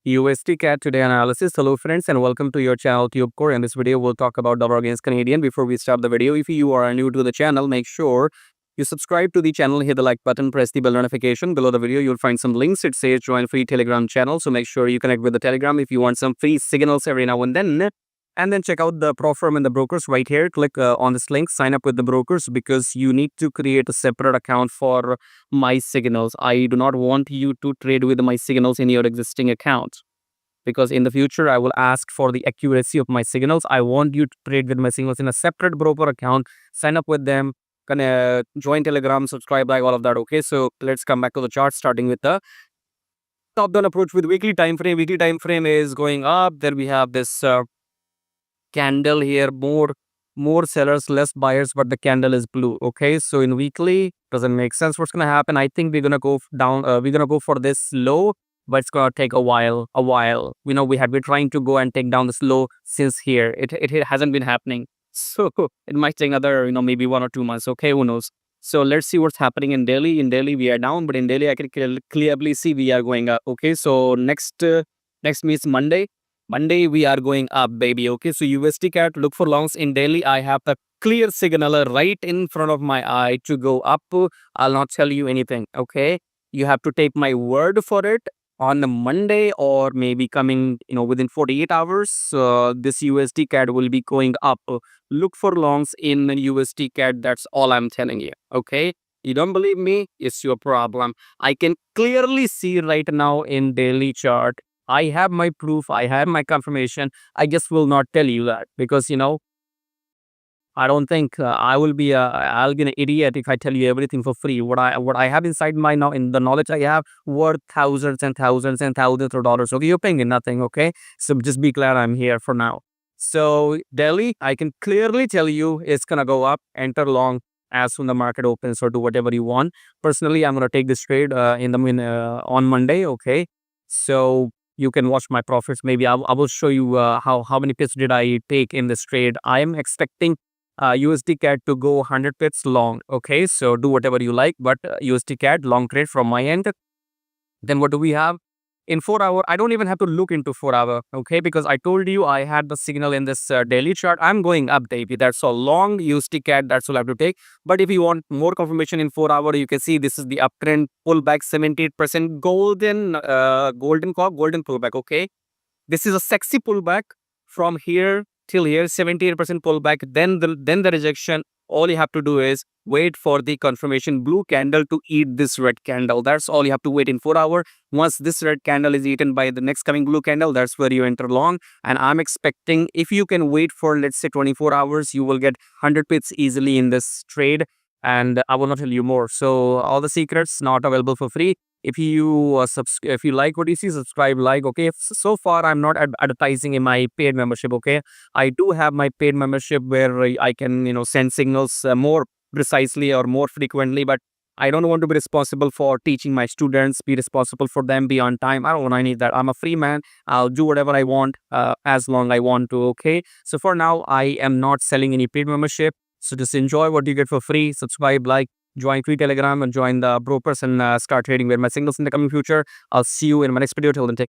USDCAD today analysis. Hello friends and welcome to your channel TubeCore. In this video, we'll talk about dollar against Canadian. Before we start the video, if you are new to the channel, make sure you subscribe to the channel, hit the like button, press the bell notification. Below the video, you'll find some links. It says join free Telegram channel. So make sure you connect with the Telegram if you want some free signals every now and then. And then check out the pro firm and the brokers right here. Click on this link, sign up with the brokers because you need to create a separate account for my signals. I do not want you to trade with my signals in your existing account because in the future I will ask for the accuracy of my signals. I want you to trade with my signals in a separate broker account. Sign up with them, join Telegram, subscribe, like all of that. Okay, so let's come back to the chart, starting with the top down approach with weekly time frame. Weekly time frame is going up. There we have this candle here, more sellers, less buyers, but the candle is blue. Okay, so in weekly doesn't make sense. What's gonna happen? I think we're gonna go down. We're gonna go for this low, but it's gonna take a while. We know we're trying to go and take down this low since here. It hasn't been happening, so it might take another maybe 1 or 2 months. Okay, who knows? So let's see what's happening in daily. In daily we are down, but in daily I can clearly see we are going up. Okay, so next means Monday. Monday we are going up, baby. Okay, so USDCAD, look for longs in daily. I have the clear signal right in front of my eye to go up. I'll not tell you anything. Okay, you have to take my word for it. On a Monday or maybe coming within 48 hours, this USDCAD will be going up. Look for longs in USDCAD. That's all I'm telling you. Okay, you don't believe me? It's your problem. I can clearly see right now in daily chart. I have my proof, I have my confirmation. I just will not tell you that because I don't think I'll be an idiot if I tell you everything for free. What I have inside my now in the knowledge I have worth thousands and thousands and thousands of dollars. Okay, you're paying me nothing. Okay, so just be glad I'm here for now. So Delhi, I can clearly tell you it's gonna go up. Enter long as soon the market opens or do whatever you want. Personally, I'm gonna take this trade on Monday. Okay, so you can watch my profits. Maybe I will show you how many pips did I take in this trade. I am expecting USDCAD to go 100 pips long. Okay, so do whatever you like, but USDCAD long trade from my end. Then what do we have? In 4 hour, I don't even have to look into 4 hour. Okay, because I told you I had the signal in this daily chart. I'm going up, baby. That's all. Long USDCAD, that's all I have to take. But if you want more confirmation in 4 hour, you can see this is the uptrend pullback, 78% golden pullback. Okay, this is a sexy pullback from here till here, 78% pullback. Then the rejection. All you have to do is wait for the confirmation blue candle to eat this red candle. That's all you have to wait in 4 hour. Once this red candle is eaten by the next coming blue candle, that's where you enter long. And I'm expecting if you can wait for, let's say, 24 hours, you will get 100 pips easily in this trade. And I will not tell you more. So all the secrets not available for free. If you if you like what you see, subscribe, like. Okay, so far I'm not advertising in my paid membership. Okay, I do have my paid membership where I can send signals more precisely or more frequently, but I don't want to be responsible for teaching my students, be responsible for them, be on time. I don't want any of that. I'm a free man. I'll do whatever I want as long I want to. Okay, so for now I am not selling any paid membership, so just enjoy what you get for free. Subscribe, like, join free Telegram and join the brokers and start trading with my signals in the coming future. I'll see you in my next video. Till then, take